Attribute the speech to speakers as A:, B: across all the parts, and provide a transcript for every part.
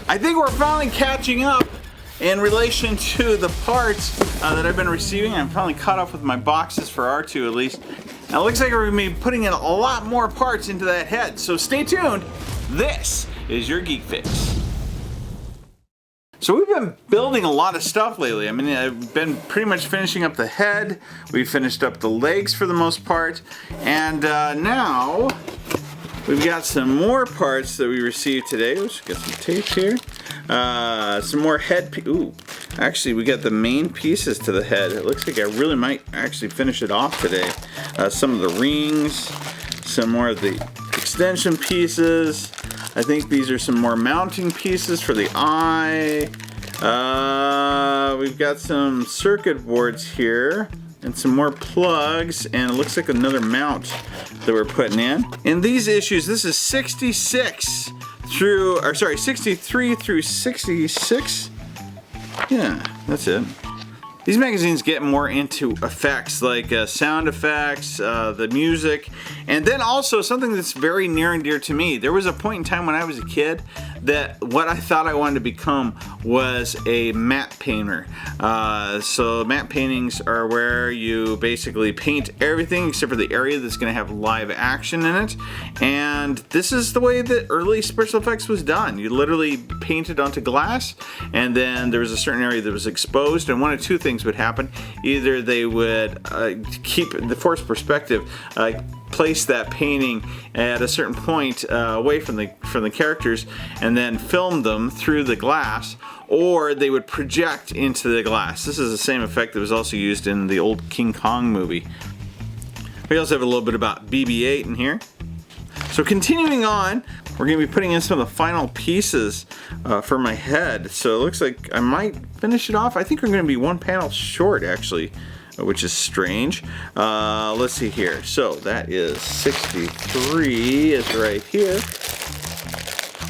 A: I think we're finally catching up in relation to the parts that I've been receiving. I'm finally caught up with my boxes for R2 at least. Now it looks like we're going to be putting in a lot more parts into that head, so stay tuned. This is your Geek Fix. So we've been building a lot of stuff lately. I mean, I've been pretty much finishing up the head. We finished up the legs for the most part. And now we've got some more parts that we received today. Let's get some tape here. Some more head. Ooh, actually, we got the main pieces to the head. It looks like I really might actually finish it off today. Some of the rings, some more of the extension pieces. I think these are some more mounting pieces for the eye. We've got some circuit boards here and some more plugs, and it looks like another mount that we're putting in. In these issues, this is 63 through 66. Yeah, that's it. These magazines get more into effects, like sound effects, the music, and then also something that's very near and dear to me. There was a point in time when I was a kid that what I thought I wanted to become was a matte painter. So matte paintings are where you basically paint everything except for the area that's going to have live action in it. And this is the way that early special effects was done. You literally painted onto glass, and then there was a certain area that was exposed, and one of two things would happen. Either they would keep the forced perspective, place that painting at a certain point away from the characters, and then film them through the glass, or they would project into the glass. This is the same effect that was also used in the old King Kong movie. We also have a little bit about BB-8 in here. So continuing on, we're going to be putting in some of the final pieces for my head. So it looks like I might finish it off. I think we're going to be one panel short actually, which is strange. Let's see here. So that is 63 is right here.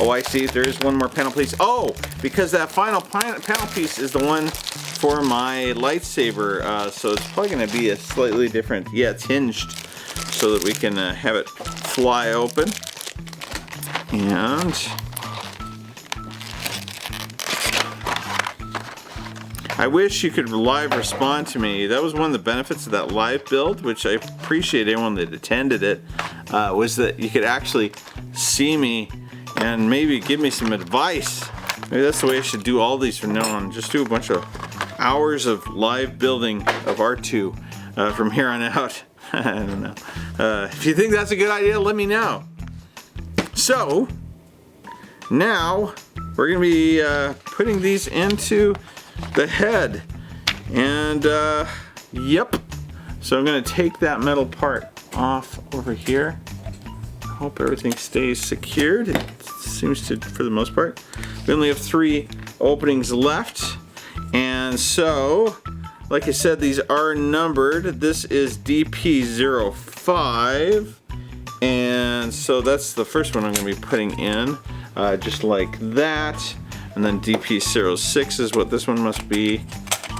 A: Oh, I see. There is one more panel piece. Oh, because that final panel piece is the one for my lightsaber. So it's probably going to be a slightly different. Yeah, it's hinged so that we can have it fly open. And I wish you could live respond to me. That was one of the benefits of that live build, which I appreciate everyone that attended it, was that you could actually see me and maybe give me some advice. Maybe that's the way I should do all these from now on. Just do a bunch of hours of live building of R2 from here on out. I don't know. If you think that's a good idea, let me know. So, now we're going to be putting these into the head. And, yep. So I'm going to take that metal part off over here. I hope everything stays secured. It seems to, for the most part. We only have 3 openings left. And so, like I said, these are numbered. This is DP05. And so that's the first one I'm going to be putting in, just like that. And then DP06 is what this one must be,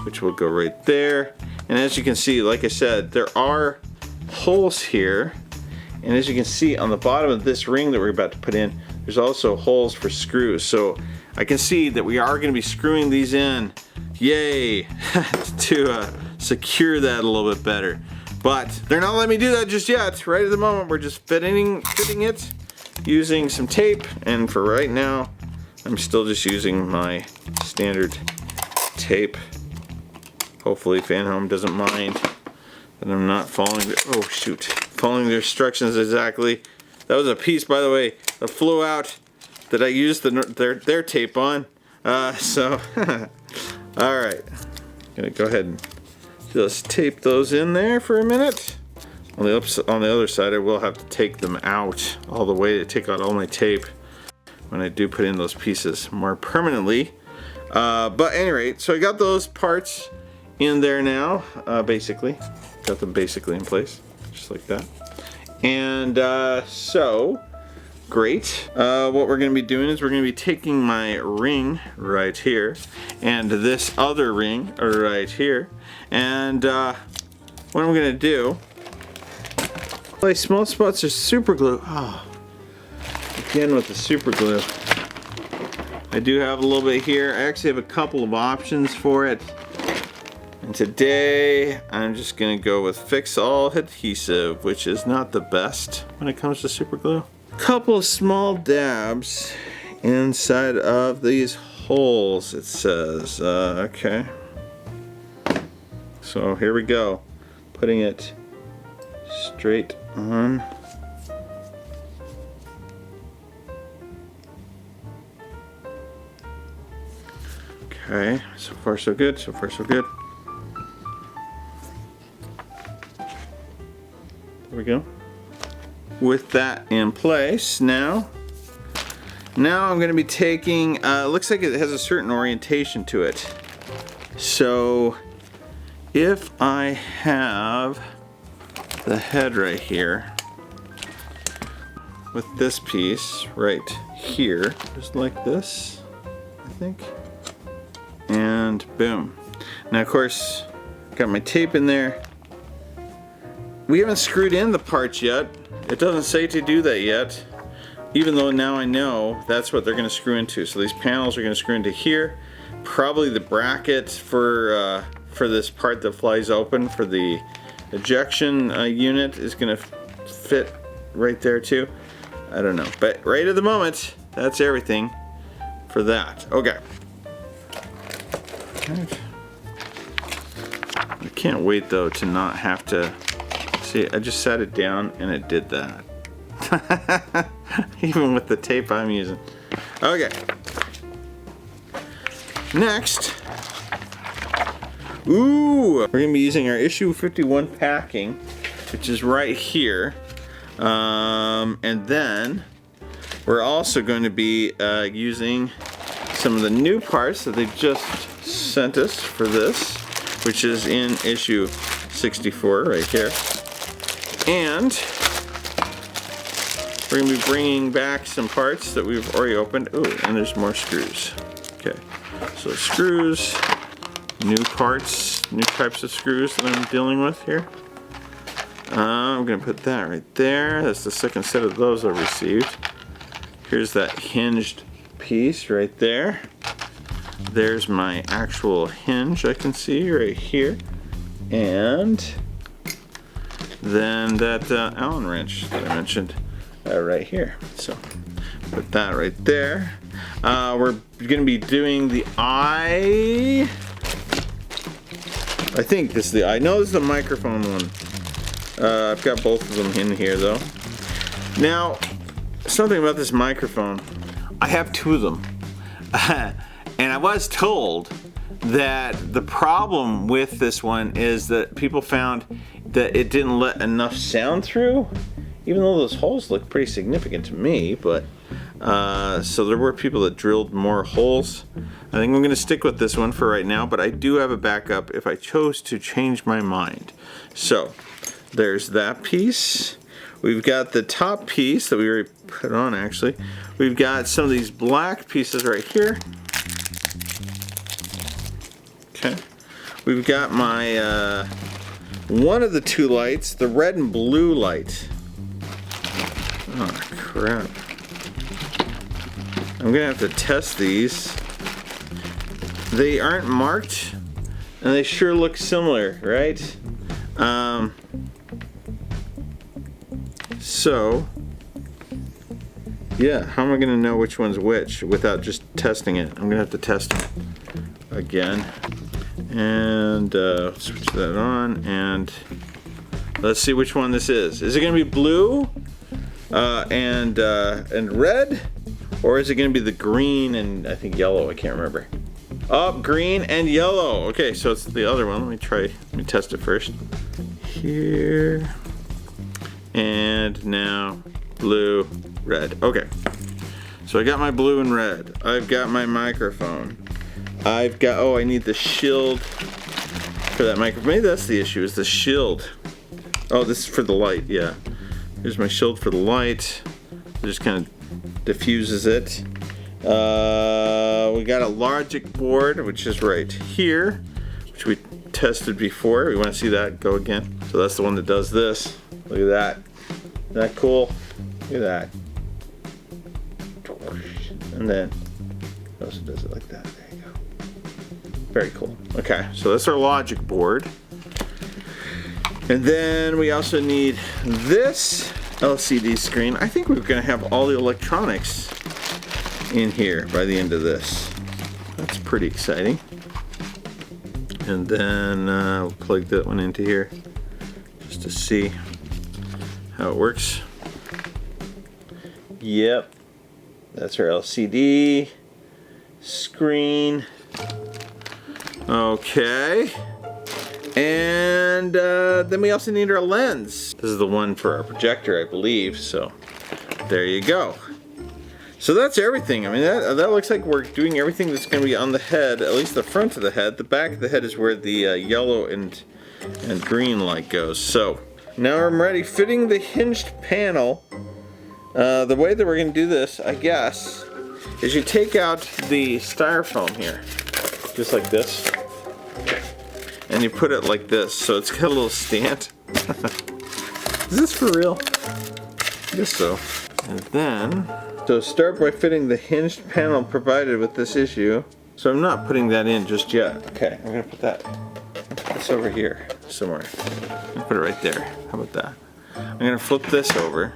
A: which will go right there. And as you can see, like I said, there are holes here. And as you can see on the bottom of this ring that we're about to put in, there's also holes for screws. So I can see that we are going to be screwing these in, yay, to secure that a little bit better. But they're not letting me do that just yet. Right at the moment, we're just fitting it using some tape. And for right now, I'm still just using my standard tape. Hopefully Fanhome doesn't mind that I'm not following following the instructions exactly. That was a piece, by the way, that flew out that I used their tape on. So, all right. Gonna go ahead and just tape those in there for a minute. On the other side, I will have to take them out all the way to take out all my tape when I do put in those pieces more permanently. But at any rate, so I got those parts in there now, basically. Got them basically in place, just like that. And so, great. What we're going to be doing is we're going to be taking my ring right here and this other ring right here. And what I'm going to do, like small spots of super glue. Oh, again with the super glue. I do have a little bit here. I actually have a couple of options for it. And today, I'm just gonna go with Fix All Adhesive, which is not the best when it comes to super glue. Couple of small dabs inside of these holes, it says. Okay. So here we go. Putting it straight on. Okay, so far so good, so far so good. There we go. With that in place, now I'm going to be taking, looks like it has a certain orientation to it. So if I have the head right here, with this piece right here, just like this, I think, and boom. Now of course, got my tape in there. We haven't screwed in the parts yet. It doesn't say to do that yet, even though now I know that's what they're going to screw into. So these panels are going to screw into here. Probably the bracket for this part that flies open for the ejection unit is going to fit right there too. I don't know, but right at the moment, that's everything for that. Okay. I can't wait though to not have to. See, I just sat it down and it did that. Even with the tape I'm using. Okay. Next. Ooh, we're gonna be using our issue 51 packing, which is right here. And then we're also going to be using some of the new parts that they've just sent us for this, which is in issue 64 right here. And we're going to be bringing back some parts that we've already opened. Oh, and there's more screws. Okay, so screws, new parts, new types of screws that I'm dealing with here. I'm going to put that right there. That's the second set of those I've received. Here's that hinged piece right there. There's my actual hinge I can see right here. And then that Allen wrench that I mentioned right here. So put that right there. We're going to be doing the eye. I think this is the eye. No, this is the microphone one. I've got both of them in here though. Now, something about this microphone. I have two of them. And I was told that the problem with this one is that people found that it didn't let enough sound through, even though those holes look pretty significant to me. But so there were people that drilled more holes. I think I'm going to stick with this one for right now, but I do have a backup if I chose to change my mind. So there's that piece. We've got the top piece that we already put on actually. We've got some of these black pieces right here. Okay. We've got my one of the two lights, the red and blue light. Oh crap. I'm gonna have to test these. They aren't marked and they sure look similar, right? So yeah, how am I gonna know which one's which without just testing it? I'm gonna have to test it again. And switch that on, and let's see which one this is. Is it going to be blue and red, or is it going to be the green and I think yellow? I can't remember. Oh, green and yellow. Okay, so it's the other one. Let me test it first. Here, and now blue, red. Okay, so I got my blue and red. I've got my microphone. I've got, oh, I need the shield for that microphone. Maybe that's the issue, is the shield. Oh, this is for the light, yeah. Here's my shield for the light. It just kind of diffuses it. We got a logic board, which is right here, which we tested before. We want to see that go again. So that's the one that does this. Look at that. Isn't that cool? Look at that. And then, also does it like that. There you go. Very cool. Okay, so that's our logic board. And then we also need this LCD screen. I think we're going to have all the electronics in here by the end of this. That's pretty exciting. And then we'll plug that one into here just to see how it works. Yep, that's our LCD screen. Okay. And then we also need our lens. This is the one for our projector, I believe. So there you go. So that's everything. I mean, that looks like we're doing everything that's going to be on the head, at least the front of the head. The back of the head is where the yellow and green light goes. So now I'm ready. Fitting the hinged panel. The way that we're going to do this, I guess, is you take out the styrofoam here, just like this, and you put it like this, so it's got a little stand. Is this for real? I guess so. And then, so start by fitting the hinged panel provided with this issue. So I'm not putting that in just yet. Okay, I'm gonna put this over here somewhere. I'll put it right there. How about that? I'm gonna flip this over.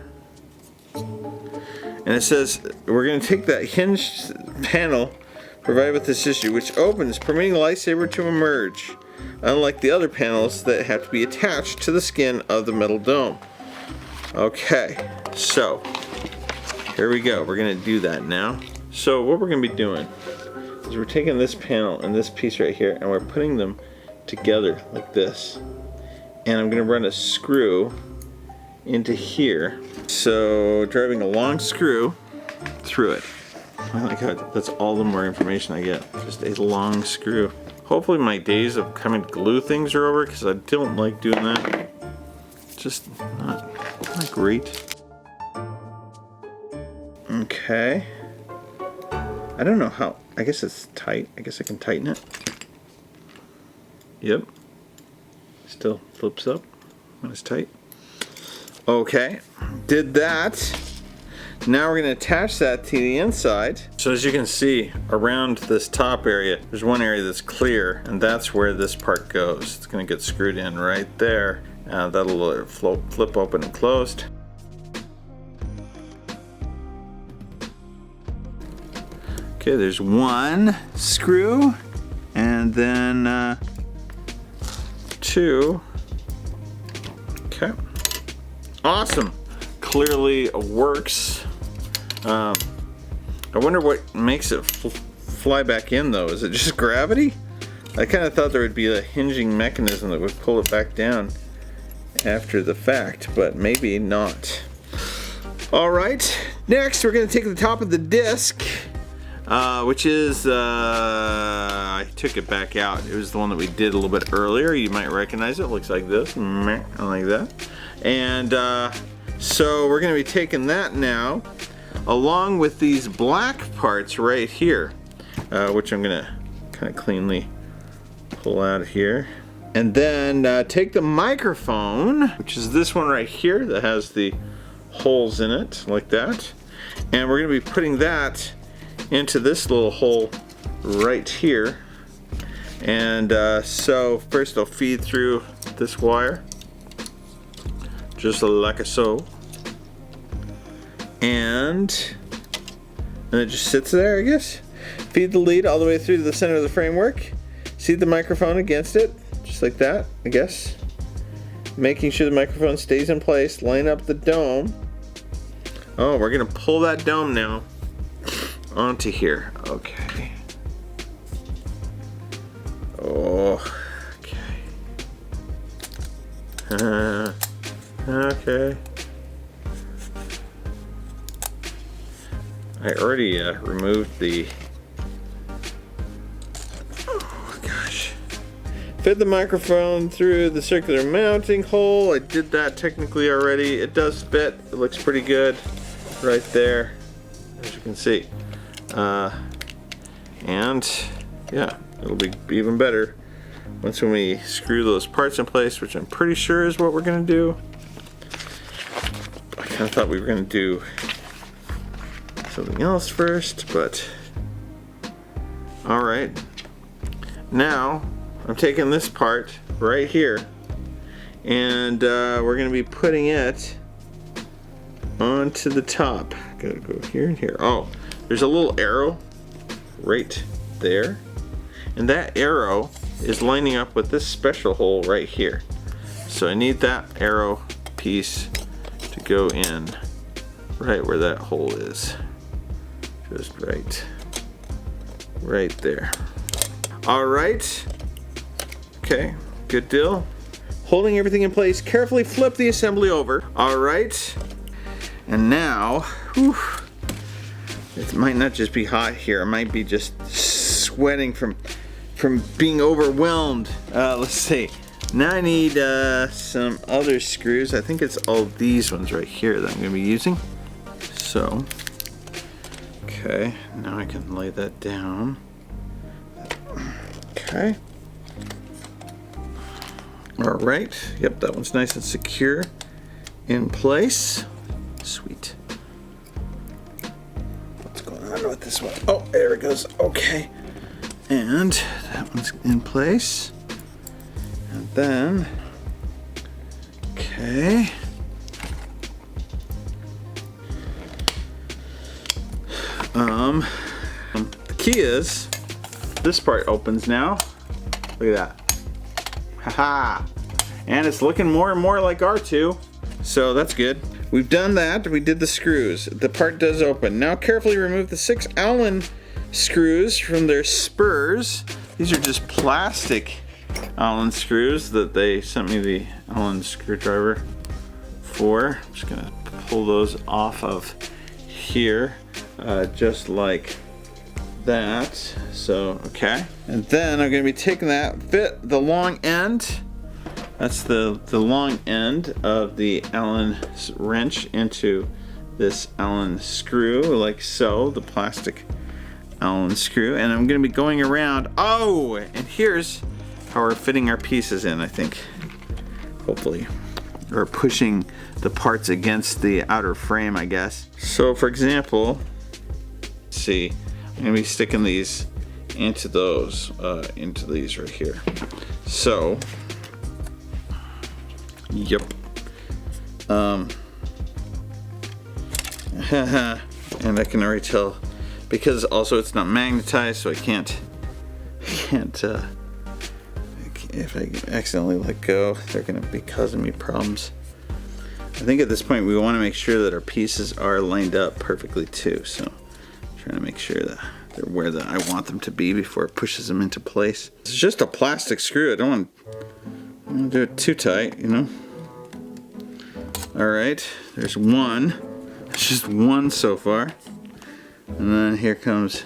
A: And it says we're going to take that hinged panel provided with this issue, which opens, permitting the lightsaber to emerge, unlike the other panels that have to be attached to the skin of the metal dome. Okay, so here we go. We're going to do that now. So what we're going to be doing is we're taking this panel and this piece right here, and we're putting them together like this. And I'm going to run a screw into here. So driving a long screw through it. Oh my god, that's all the more information I get. Just a long screw. Hopefully my days of coming to glue things are over, because I don't like doing that. Just not great. Okay. I don't know how. I guess it's tight. I guess I can tighten it. Yep. Still flips up when it's tight. Okay, did that. Now we're going to attach that to the inside. So as you can see, around this top area, there's one area that's clear, and that's where this part goes. It's going to get screwed in right there. That'll flip open and closed. Okay, there's one screw, and then two. Okay. Awesome. Clearly works. I wonder what makes it fly back in though. Is it just gravity? I kind of thought there would be a hinging mechanism that would pull it back down after the fact, but maybe not. Alright, next we're going to take the top of the disc, which is, I took it back out. It was the one that we did a little bit earlier. You might recognize it. It looks like this. Like that. And so we're going to be taking that now, along with these black parts right here, which I'm going to kind of cleanly pull out of here. And then take the microphone, which is this one right here that has the holes in it, like that. And we're going to be putting that into this little hole right here. And so first I'll feed through this wire, just like so, and it just sits there, I guess. Feed the lead all the way through to the center of the framework. Seat the microphone against it, just like that, I guess. Making sure the microphone stays in place. Line up the dome. Oh, we're gonna pull that dome now onto here. Okay. Oh, okay. Okay. I already removed the, oh gosh. Fit the microphone through the circular mounting hole. I did that technically already. It does fit. It looks pretty good right there, as you can see. And yeah, it'll be even better once when we screw those parts in place, which I'm pretty sure is what we're gonna do. I kind of thought we were gonna do something else first, but All right. Now I'm taking this part right here, and we're going to be putting it onto the top. Gotta go here and here. Oh, there's a little arrow right there, and that arrow is lining up with this special hole right here. So I need that arrow piece to go in right where that hole is. Just right there. All right. Okay, good deal. Holding everything in place, carefully flip the assembly over. All right. And now, whew, it might not just be hot here. It might be just sweating from being overwhelmed. Let's see. Now I need some other screws. I think it's all these ones right here that I'm going to be using. So, okay, now I can lay that down. Okay. All right. Yep, that one's nice and secure in place. Sweet. What's going on with this one? Oh, there it goes. Okay. And that one's in place. And then, okay. The key is this part opens now. Look at that. Haha. And it's looking more and more like R2. So that's good. We've done that. We did the screws. The part does open. Now carefully remove the 6 Allen screws from their spurs. These are just plastic Allen screws that they sent me the Allen screwdriver for. I'm just gonna pull those off of here, just like that. So, okay. And then I'm gonna be taking that, fit the long end. That's the long end of the Allen wrench into this Allen screw, like so, the plastic Allen screw. And I'm gonna be going around, oh, and here's how we're fitting our pieces in, I think. Hopefully. Or pushing the parts against the outer frame, I guess. So for example, let's see, I'm gonna be sticking these into those, into these right here. So, yep. And I can already tell, because also it's not magnetized, so I can't, if I accidentally let go, they're gonna be causing me problems. I think at this point we want to make sure that our pieces are lined up perfectly too, so I'm trying to make sure that they're where I want them to be before it pushes them into place. It's just a plastic screw. I don't want to do it too tight, you know. Alright, there's one. It's just one so far. And then here comes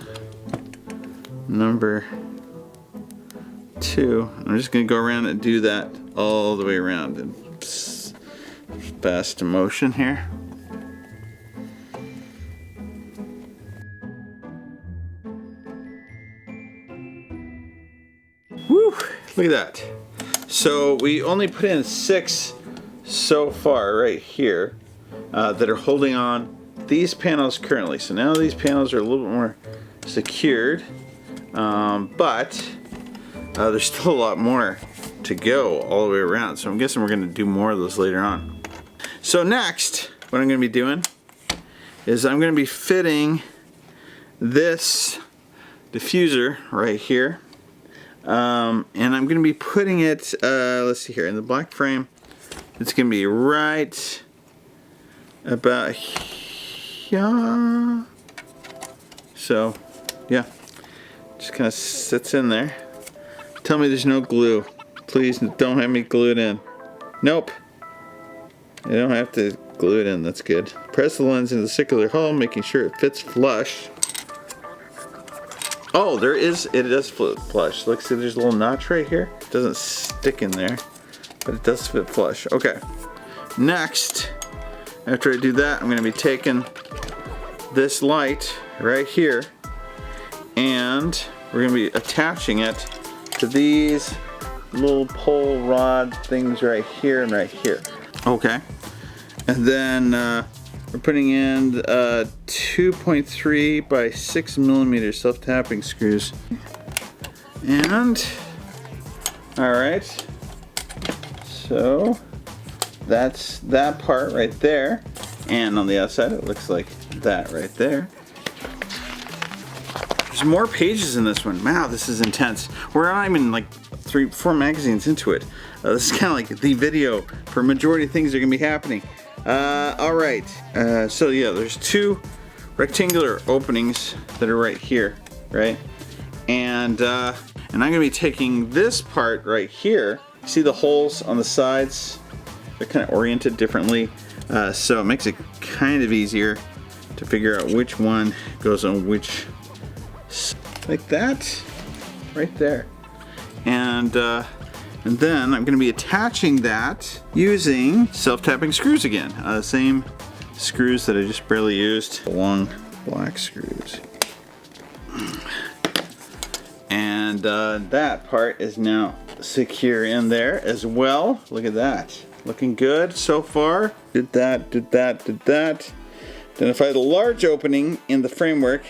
A: number 2. I'm just going to go around and do that all the way around in fast motion here. Woo! Look at that. So we only put in 6 so far right here that are holding on these panels currently. So now these panels are a little bit more secured, but there's still a lot more to go all the way around. So I'm guessing we're going to do more of those later on. So next, what I'm going to be doing is I'm going to be fitting this diffuser right here. And I'm going to be putting it, let's see here, in the black frame. It's going to be right about here. So, yeah, just kind of sits in there. Tell me there's no glue. Please don't have me glue it in. Nope. You don't have to glue it in, that's good. Press the lens into the circular hole, making sure it fits flush. Oh, it does fit flush. Look, see there's a little notch right here. It doesn't stick in there, but it does fit flush. Okay. Next, after I do that, I'm going to be taking this light right here, and we're going to be attaching it to these little pole rod things right here and right here. Okay. And then we're putting in 2.3 by 6 millimeter self-tapping screws. And, alright, so that's that part right there. And on the outside it looks like that right there. There's more pages in this one. Wow, this is intense. We're not even like 3-4 magazines into it. This is kind of like the video for a majority of things that are going to be happening. Alright, so yeah, there's 2 rectangular openings that are right here, right? And I'm going to be taking this part right here. See the holes on the sides? They're kind of oriented differently. So it makes it kind of easier to figure out which one goes on which, like that, right there. And then I'm going to be attaching that using self-tapping screws again. Same screws that I just barely used, long black screws. And that part is now secure in there as well. Look at that. Looking good so far. Did that, did that, did that. Identify the large opening in the framework.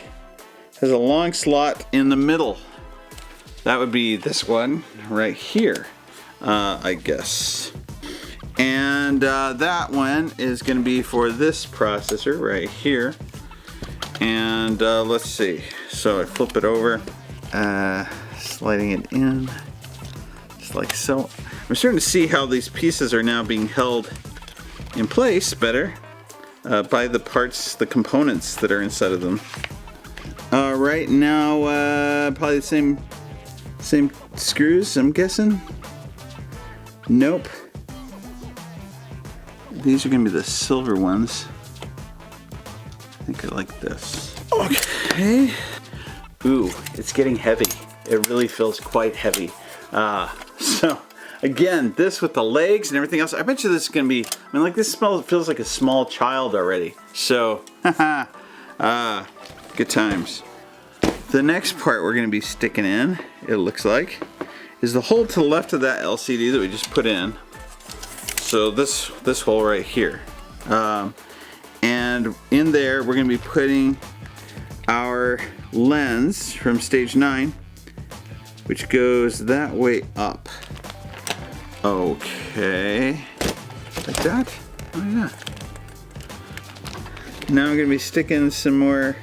A: Has a long slot in the middle. That would be this one right here, I guess. And that one is going to be for this processor right here. And let's see. So I flip it over, sliding it in, just like so. I'm starting to see how these pieces are now being held in place better by the parts, the components that are inside of them. Right now, probably the same screws, I'm guessing. Nope. These are gonna be the silver ones. I think I like this. Okay. Ooh, it's getting heavy. It really feels quite heavy. So again, this with the legs and everything else, I bet you this is gonna be, I mean, like, this feels like a small child already. So, good times. The next part we're gonna be sticking in, it looks like, is the hole to the left of that LCD that we just put in. So this hole right here. And in there, we're gonna be putting our lens from stage 9, which goes that way up. Okay, like that? Oh yeah. Now I'm gonna be sticking some more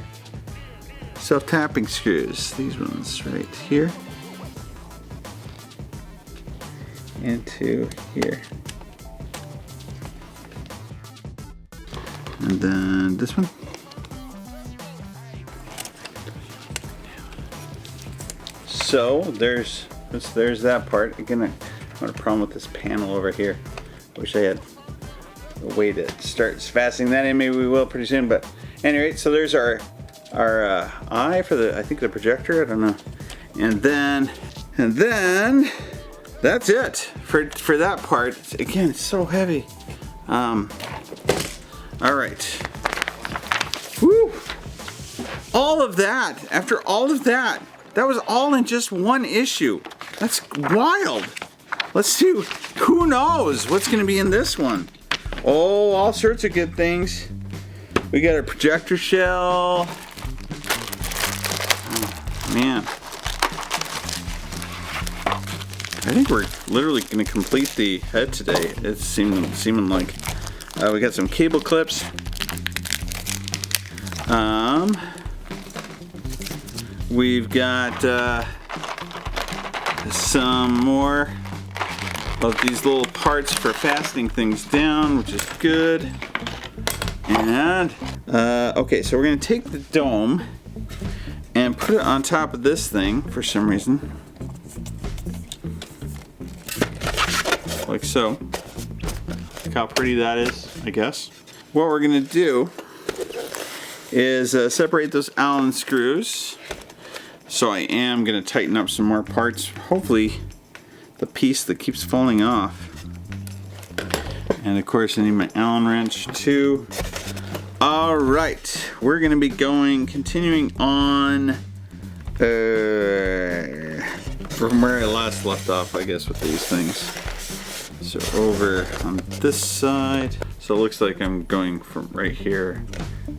A: self-tapping screws. These ones right here. Into here. And then this one. So there's that part. Again, I have a problem with this panel over here. Wish I had a way to start fastening that in. Maybe we will pretty soon. But anyway, so there's our eye for the, I think, the projector. I don't know. And then that's it for that part. Again, it's so heavy. All right. Woo! All of that. After all of that. That was all in just one issue. That's wild. Let's see, who knows what's gonna be in this one? Oh, all sorts of good things. We got our projector shell. Oh, man. I think we're literally gonna complete the head today. It's seeming like. We got some cable clips. We've got some more of these little parts for fastening things down, which is good. And okay, so we're gonna take the dome and put it on top of this thing for some reason, like so. Look how pretty that is, I guess. What we're gonna do is separate those Allen screws. So I am gonna tighten up some more parts. Hopefully the piece that keeps falling off. And of course I need my Allen wrench too. All right, we're gonna be continuing on from where I last left off, I guess, with these things. So over on this side. So So it looks like I'm going from right here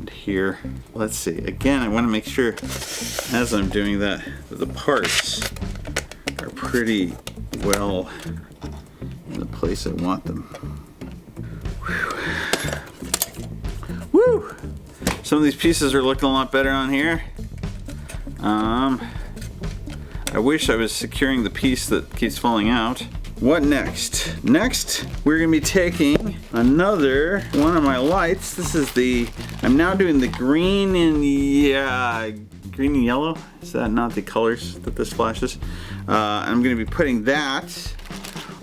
A: to here. Let's see. Again, I want to make sure as I'm doing that the parts are pretty well in the place I want them. Whew. Woo! Some of these pieces are looking a lot better on here. I wish I was securing the piece that keeps falling out. What next? Next, we're gonna be taking another one of my lights. This is I'm now doing the green and green and yellow. Is that not the colors that this flashes? I'm gonna be putting that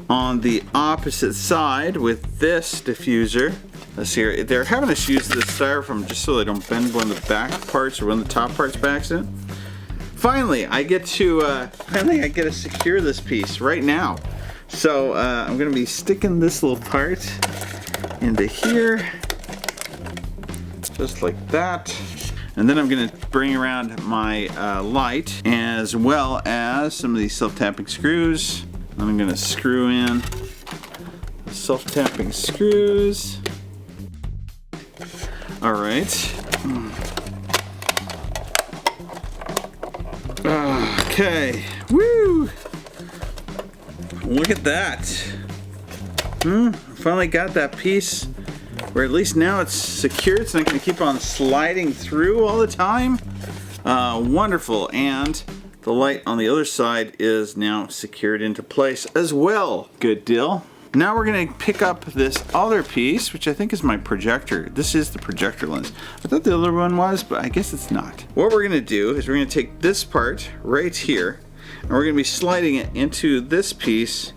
A: on the opposite side with this diffuser. Let's see here. They're having us use this styrofoam just so they don't bend one of the back parts or one of the top parts by accident. Finally, I get to secure this piece right now. So I'm gonna be sticking this little part into here, just like that. And then I'm gonna bring around my light as well as some of these self-tapping screws. I'm gonna screw in the self-tapping screws. All right. Okay. Woo! Look at that. Finally got that piece where at least now it's secured. It's not going to keep on sliding through all the time. Wonderful. And the light on the other side is now secured into place as well. Good deal. Now we're going to pick up this other piece, which I think is my projector. This is the projector lens. I thought the other one was, but I guess it's not. What we're going to do is we're going to take this part right here, and we're going to be sliding it into this piece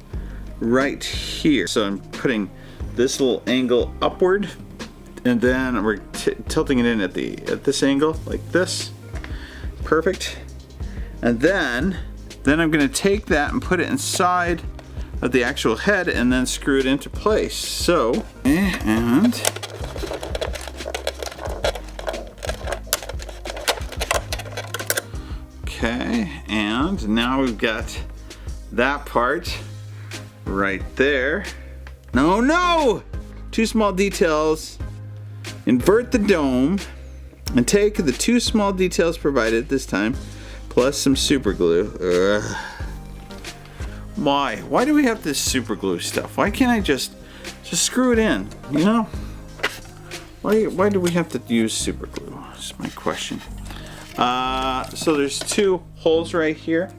A: right here. So I'm putting this little angle upward, and then we're tilting it in at this angle, like this. Perfect. And then I'm going to take that and put it inside of the actual head and then screw it into place. So, and okay, and now we've got that part right there. No! Two small details. Invert the dome and take the two small details provided this time, plus some super glue. Why do we have this super glue stuff? Why can't I just screw it in, you know? Why do we have to use super glue? That's my question. So there's two holes right here,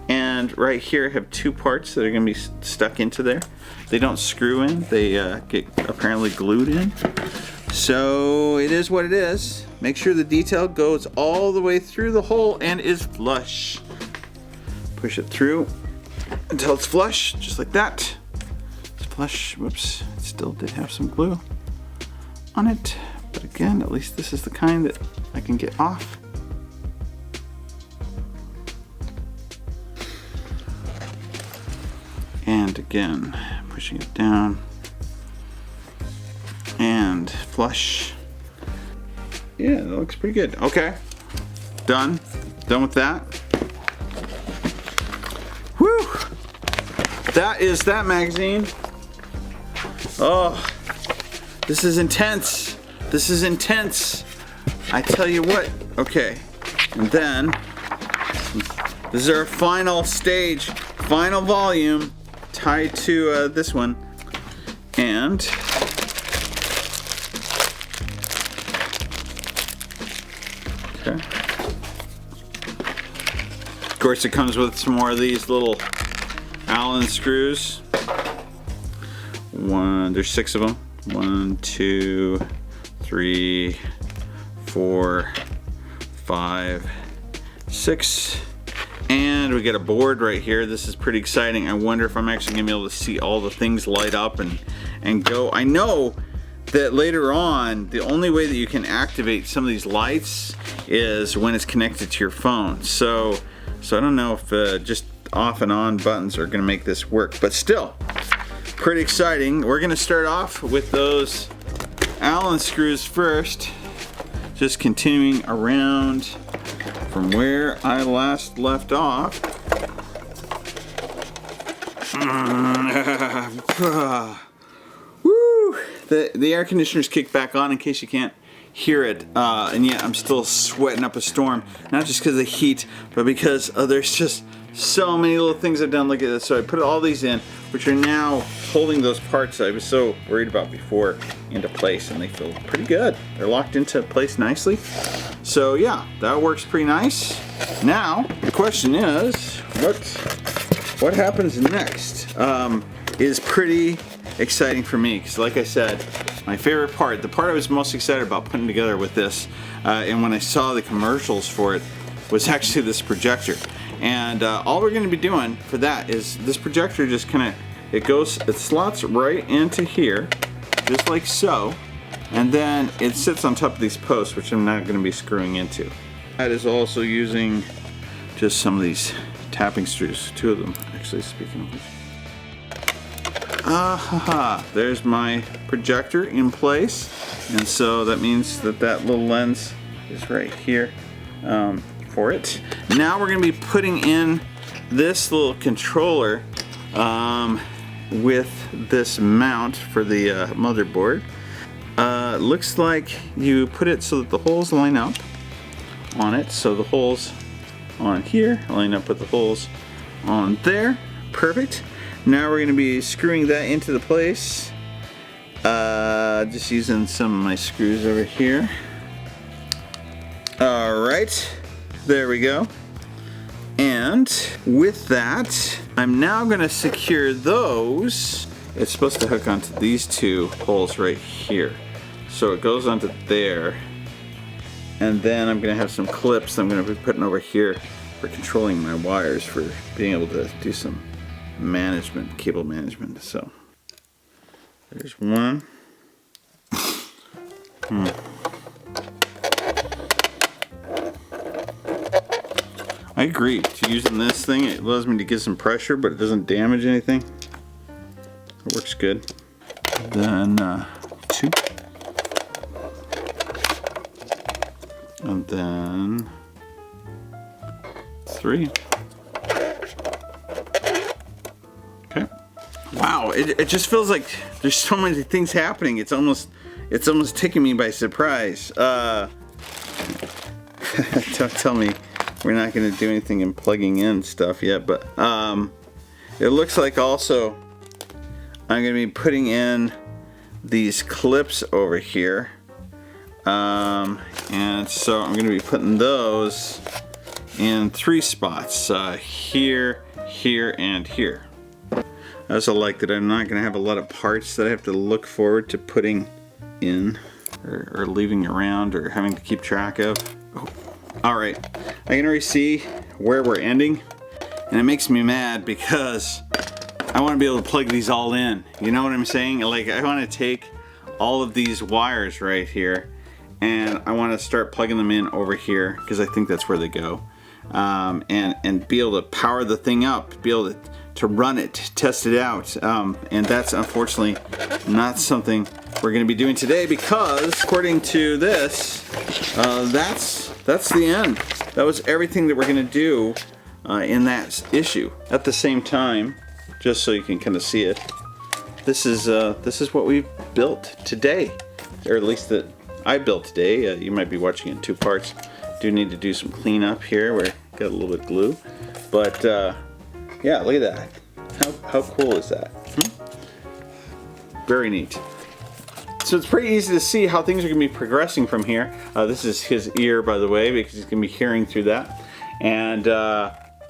A: and right here have two parts that are gonna be stuck into there. They don't screw in, they get apparently glued in. So it is what it is. Make sure the detail goes all the way through the hole and is flush. Push it through until it's flush, just like that. It's flush. Whoops, it still did have some glue on it, but again, at least this is the kind that I can get off. And again, pushing it down and flush. Yeah, that looks pretty good. Okay, done with that. Whew! That is that magazine. Oh, this is intense. This is intense. I tell you what. Okay, and then this is our final stage, final volume tied to this one, and okay. Of course, it comes with some more of these little Allen screws. There's 6 of them. 1, 2, 3, 4, 5, 6. And we get a board right here. This is pretty exciting. I wonder if I'm actually gonna be able to see all the things light up and go. I know that later on, the only way that you can activate some of these lights is when it's connected to your phone. So I don't know if just off and on buttons are gonna make this work, but still, pretty exciting. We're gonna start off with those Allen screws first, just continuing around from where I last left off. Woo! the air conditioner's kicked back on in case you can't hear it, and yet I'm still sweating up a storm, not just because of the heat, but because there's just so many little things I've done. Look at this. So I put all these in, which are now holding those parts I was so worried about before into place, and they feel pretty good. They're locked into place nicely. So yeah, that works pretty nice. Now the question is, what happens next? Is pretty exciting for me, because like I said, my favorite part, the part I was most excited about putting together with this, and when I saw the commercials for it, was actually this projector. And all we're going to be doing for that is this projector just kind of, it slots right into here, just like so, and then it sits on top of these posts, which I'm not going to be screwing into. That is also using just some of these tapping screws, 2 of them actually, speaking of which. There's my projector in place, and so that means that that little lens is right here for it. Now we're going to be putting in this little controller with this mount for the motherboard. Looks like you put it so that the holes line up on it, so the holes on here line up with the holes on there. Perfect. Now we're going to be screwing that into the place, just using some of my screws over here. Alright, there we go. And with that, I'm now going to secure those. It's supposed to hook onto these 2 holes right here. So it goes onto there. And then I'm going to have some clips I'm going to be putting over here for controlling my wires, for being able to do some management, cable management. So there's one. I agree. Using this thing, it allows me to get some pressure, but it doesn't damage anything. It works good. Then 2. And then 3. Okay. Wow, it just feels like there's so many things happening. It's almost taking me by surprise. Don't tell me we're not going to do anything in plugging in stuff yet, but it looks like also I'm going to be putting in these clips over here, and so I'm going to be putting those in 3 spots, here, here, and here. I also like that I'm not going to have a lot of parts that I have to look forward to putting in or leaving around or having to keep track of. Oh. Alright, I can already see where we're ending, and it makes me mad because I want to be able to plug these all in. You know what I'm saying? Like, I want to take all of these wires right here and I want to start plugging them in over here, because I think that's where they go, and be able to power the thing up, be able to run it, test it out, and that's unfortunately not something we're going to be doing today, because according to this, that's the end. That was everything that we're going to do in that issue. At the same time, just so you can kind of see it, this is what we've built today, or at least that I built today. You might be watching it in 2 parts. Do need to do some cleanup here. We're got a little bit of glue, but yeah, look at that. How cool is that? Very neat. So it's pretty easy to see how things are going to be progressing from here. This is his ear, by the way, because he's going to be hearing through that. And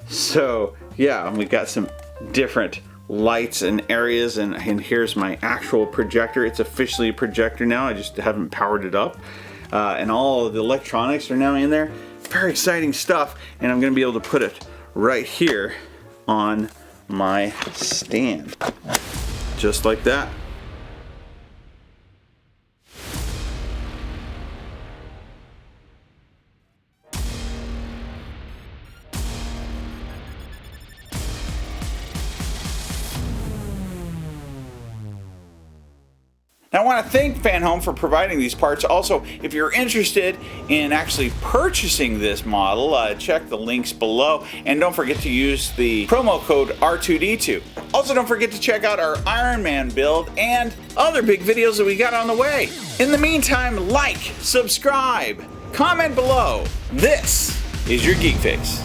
A: so yeah, we got some different lights and areas, and here's my actual projector. It's officially a projector now. I just haven't powered it up, and all of the electronics are now in there. Very exciting stuff, and I'm going to be able to put it right here on my stand, just like that.
B: And I want to thank Fanhome for providing these parts. Also, if you're interested in actually purchasing this model, check the links below. And don't forget to use the promo code R2-D2. Also, don't forget to check out our Iron Man build and other big videos that we got on the way. In the meantime, like, subscribe, comment below. This is your Geek Fix.